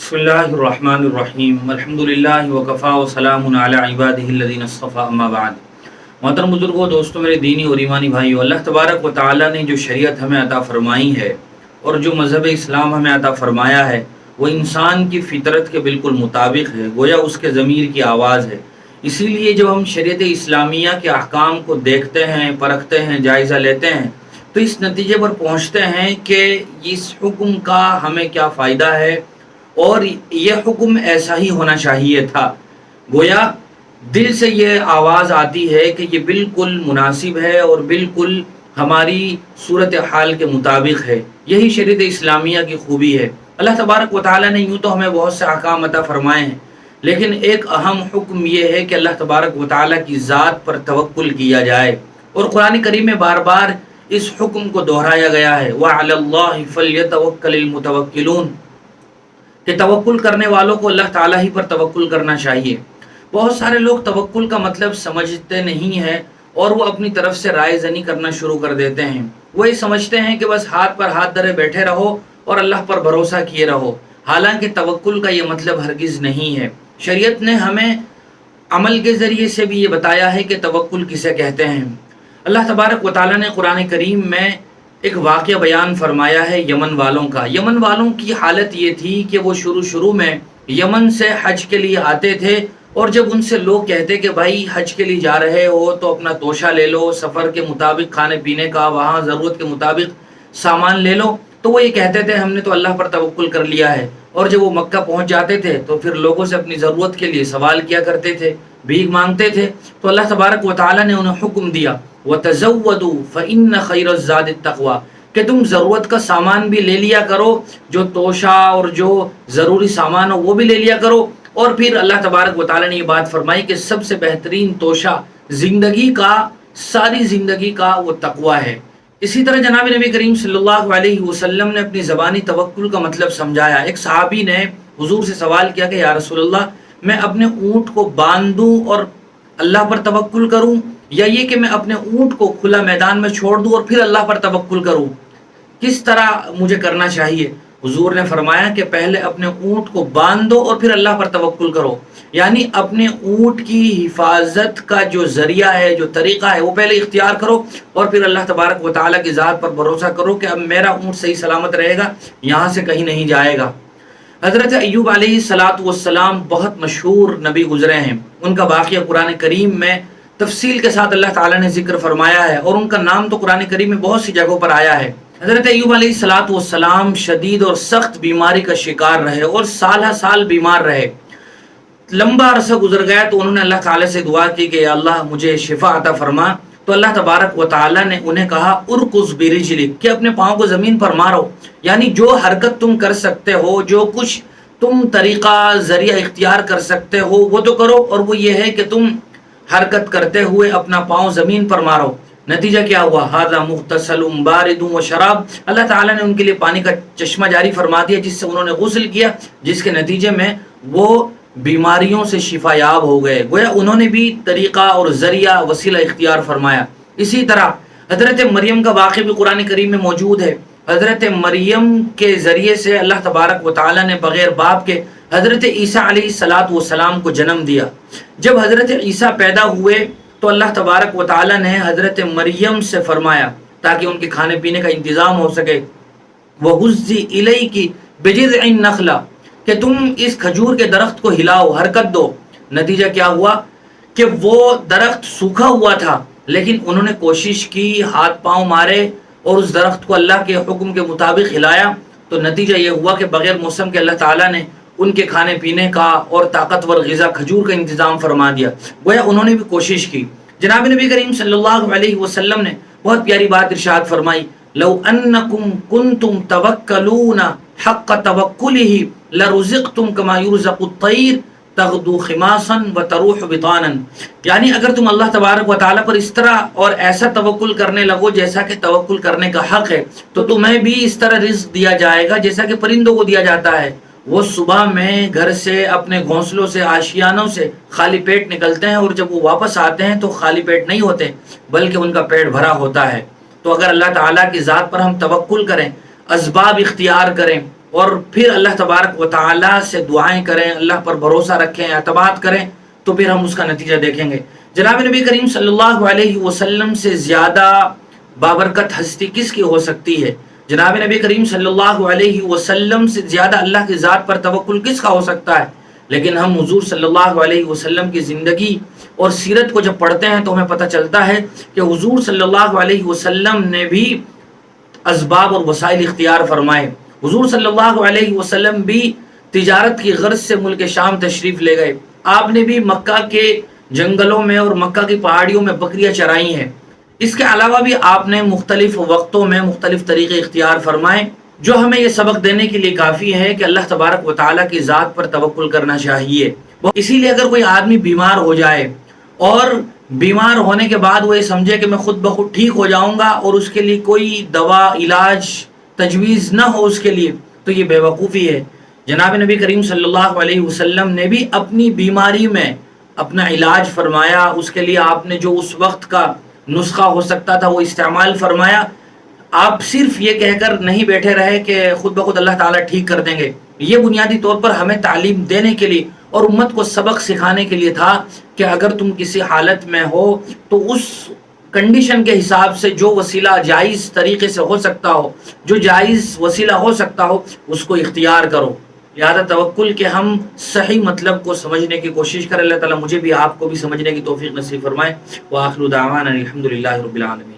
बिस्मिल्लाहिर्रहमानिर्रहीम अल्हम्दुलिल्लाहि वकफ़ा व सलामुन अला इबादिहिल्लज़ीना इस्तफ़ा अम्मा बाद। मोहतरम बुजुर्गों, दोस्तों, मेरे दीनी और ईमानी भाइयों, अल्लाह तबारक व तआला ने जो शरीयत हमें अता फरमाई है और जो मज़हब इस्लाम हमें अता फरमाया है वो इंसान की फ़ितरत के बिल्कुल मुताबिक है, गोया उसके ज़मीर की आवाज़ है। इसीलिए जब हम शरीयत इस्लामिया के अहकाम को देखते हैं, परखते हैं, जायज़ा लेते हैं तो इस नतीजे पर पहुँचते हैं कि इस हुक्म का हमें क्या फ़ायदा है और ये हुक्म ऐसा ही होना चाहिए था। गोया दिल से ये आवाज़ आती है कि ये बिल्कुल मुनासिब है और बिल्कुल हमारी सूरत हाल के मुताबिक है। यही शरीयत इस्लामिया की खूबी है। अल्लाह तबारक व तआला ने यूँ तो हमें बहुत से अहकाम अता फरमाए हैं, लेकिन एक अहम हुक्म ये है कि अल्लाह तबारक व तआला की ज़ात पर तवक्कुल किया जाए। और कुरान करीम में बार बार इस हुक्म को दोहराया गया है, व अलल्लाहि फल्यतवक्कलिल मुतवक्किलून, कि तवक्कुल करने वालों को अल्लाह ताला ही पर तवक्कुल करना चाहिए। बहुत सारे लोग तवक्कुल का मतलब समझते नहीं हैं और वो अपनी तरफ से राय ज़नी करना शुरू कर देते हैं। वो ये समझते हैं कि बस हाथ पर हाथ धरे बैठे रहो और अल्लाह पर भरोसा किए रहो। हालांकि तवक्कुल का ये मतलब हरगिज़ नहीं है। शरीयत ने हमें अमल के ज़रिए से भी ये बताया है कि तवक्कुल किसे कहते हैं। अल्लाह तबारक व तआला ने कुरान करीम में एक वाक़या बयान फरमाया है यमन वालों का। यमन वालों की हालत ये थी कि वो शुरू में यमन से हज के लिए आते थे और जब उनसे लोग कहते कि भाई हज के लिए जा रहे हो तो अपना तोशा ले लो, सफ़र के मुताबिक खाने पीने का वहाँ ज़रूरत के मुताबिक सामान ले लो, तो वो ये कहते थे हमने तो अल्लाह पर तवक्कुल कर लिया है। और जब वो मक्का पहुँच जाते थे तो फिर लोगों से अपनी ज़रूरत के लिए सवाल किया करते थे, भीख मांगते थे। तो अल्लाह तबारक व तआला ने उन्हें हुक्म दिया, वतज़व्वदू फ़इन्न खैरज़्ज़ादित तक़वा, कि तुम ज़रूरत का सामान भी ले लिया करो, जो तोशा और जो ज़रूरी सामान हो वो भी ले लिया करो। और फिर अल्लाह तबारक व तआला ने ये बात फरमाई कि सबसे बेहतरीन तोशा ज़िंदगी का, सारी ज़िंदगी का वो तक़वा है। इसी तरह जनाब नबी करीम सल्लल्लाहु अलैहि वसल्लम ने अपनी ज़बानी तवक्कुल का मतलब समझाया। एक सहाबी ने हुज़ूर से सवाल किया कि या रसूलल्लाह, मैं अपने ऊँट को बांध दूँ और अल्लाह पर तवक्कुल करूँ, या ये कि मैं अपने ऊँट को खुला मैदान में छोड़ दूँ और फिर अल्लाह पर तवक्कुल करूँ, किस तरह मुझे करना चाहिए? हुजूर ने फरमाया कि पहले अपने ऊँट को बांध दो और फिर अल्लाह पर तवक्कुल करो। यानी अपने ऊँट की हिफाजत का जो ज़रिया है, जो तरीक़ा है, वो पहले इख्तियार करो और फिर अल्लाह तबारक व तआला की ज़ात पर भरोसा करो कि अब मेरा ऊँट सही सलामत रहेगा, यहाँ से कहीं नहीं जाएगा। हज़रत अय्यूब अलैहिस्सलातु वस्सलाम बहुत मशहूर नबी गुज़रे हैं। उनका वाक़या कुरान करीम में तफसील के साथ अल्लाह ताला ने ज़िक्र फरमाया है और उनका नाम तो कुरान करीम में बहुत सी जगहों पर आया है। हज़रत अय्यूब अलैहिस्सलातु वस्सलाम शदीद और सख्त बीमारी का शिकार रहे और साल साल बीमार रहे। लंबा अरसा गुजर गया तो उन्होंने अल्लाह ताला से दुआ की कि अल्लाह मुझे शिफा अता फरमा। तो अल्लाह तबारक व तआला ने उन्हें कहा उरकुज़ बिरिजलिक, कि अपने पाँव को ज़मीन पर मारो। यानी जो हरकत तुम कर सकते हो, जो कुछ तुम तरीक़ा ज़रिया इख्तियार कर सकते हो वो तो करो, और वो ये है कि तुम हरकत करते हुए अपना पाँव ज़मीन पर मारो। नतीजा क्या हुआ? हाज़ा मुग़्तसलुम बारिदुम व शराब, अल्लाह ताला ने उनके लिए पानी का चश्मा जारी फरमा दिया जिससे उन्होंने गुस्ल किया, जिसके नतीजे में वो बीमारियों से शिफायाब हो गए। गोया उन्होंने भी तरीक़ा और ज़रिया वसीला इख्तियार फरमाया। इसी तरह हज़रत मरियम का वाक़या भी कुरान करीम में मौजूद है। हज़रत मरियम के ज़रिए से अल्लाह तबारक व तआला ने बग़ैर बाप के हज़रत ईसा अलैहिस्सलातु वस्सलाम को जन्म दिया। जब हज़रत ईसा पैदा हुए तो अल्लाह तबारक व तआला ने हज़रत मरियम से फरमाया ताकि उनके खाने पीने का इंतज़ाम हो सके, वहुज़्ज़ी इलैकी बिजिज़्इन नख़ला, कि तुम इस खजूर के दरख्त को हिलाओ, हरकत दो। नतीजा क्या हुआ कि वो दरख्त सूखा हुआ था, लेकिन उन्होंने कोशिश की, हाथ पाँव मारे और उस दरख्त को अल्लाह के हुक्म के मुताबिक हिलाया। तो नतीजा ये हुआ कि बग़ैर मौसम के अल्लाह ताला ने उनके खाने पीने का और ताकतवर ग़िज़ा खजूर का इंतज़ाम फरमा दिया। गोया उन्होंने भी कोशिश की। जनाब नबी करीम सल्लल्लाहु अलैहि वसल्लम ने बहुत प्यारी बात इरशाद फरमाई, लौ अन्नकुम कुंतुम तवक्कलूना हक़्क़ तवक्कुलिही लरुज़िक़्तुम कमा युरज़क़ुत तैर तग़दू खिमासन व तरूह बितानन। यानी अगर तुम अल्लाह तबारक व तआला पर इस तरह और ऐसा तवक्कुल करने लगो जैसा कि तवक्कुल करने का हक़ है, तो तुम्हें भी इस तरह रिज़्क़ दिया जाएगा जैसा कि परिंदों को दिया जाता है। वो सुबह में घर से, अपने घोंसलों से, आशियानों से खाली पेट निकलते हैं और जब वो वापस आते हैं तो खाली पेट नहीं होते, बल्कि उनका पेट भरा होता है। तो अगर अल्लाह ताला की ज़ात पर हम तवक्कुल करें, असबाब इख्तियार करें اور پھر اللہ تبارک و تعالیٰ سے دعائیں کریں، اللہ پر بھروسہ رکھیں، اعتماد کریں، تو پھر ہم اس کا نتیجہ دیکھیں گے۔ جناب نبی کریم صلی اللہ علیہ وسلم سے زیادہ بابرکت ہستی کس کی ہو سکتی ہے؟ جناب نبی کریم صلی اللہ علیہ وسلم سے زیادہ اللہ کی ذات پر توکل کس کا ہو سکتا ہے؟ لیکن ہم حضور صلی اللہ علیہ وسلم کی زندگی اور سیرت کو جب پڑھتے ہیں تو ہمیں پتہ چلتا ہے کہ حضور صلی اللہ علیہ وسلم نے بھی اسباب اور وسائل اختیار فرمائے۔ حضور صلی اللہ علیہ وسلم بھی تجارت کی غرض سے ملک شام تشریف لے گئے۔ آپ نے بھی مکہ کے جنگلوں میں اور مکہ کی پہاڑیوں میں بکریاں چرائی ہیں۔ اس کے علاوہ بھی آپ نے مختلف وقتوں میں مختلف طریقے اختیار فرمائے، جو ہمیں یہ سبق دینے کے لیے کافی ہے کہ اللہ تبارک و تعالیٰ کی ذات پر توکل کرنا چاہیے۔ اسی لیے اگر کوئی آدمی بیمار ہو جائے اور بیمار ہونے کے بعد وہ یہ سمجھے کہ میں خود بخود ٹھیک ہو جاؤں گا اور اس کے لیے کوئی دوا علاج تجویز نہ ہو اس کے لیے، تو یہ بے وقوفی ہے۔ جناب نبی کریم صلی اللہ علیہ وسلم نے بھی اپنی بیماری میں اپنا علاج فرمایا، اس کے لیے آپ نے جو اس وقت کا نسخہ ہو سکتا تھا وہ استعمال فرمایا۔ آپ صرف یہ کہہ کر نہیں بیٹھے رہے کہ خود بخود اللہ تعالیٰ ٹھیک کر دیں گے۔ یہ بنیادی طور پر ہمیں تعلیم دینے کے لیے اور امت کو سبق سکھانے کے لیے تھا کہ اگر تم کسی حالت میں ہو تو اس کنڈیشن کے حساب سے جو وسیلہ جائز طریقے سے ہو سکتا ہو، جو جائز وسیلہ ہو سکتا ہو، اس کو اختیار کرو۔ لہذا توکل کے ہم صحیح مطلب کو سمجھنے کی کوشش کریں۔ اللہ تعالیٰ مجھے بھی آپ کو بھی سمجھنے کی توفیق نصیب فرمائے۔ وآخر دعوانا الحمدللہ رب العالمین۔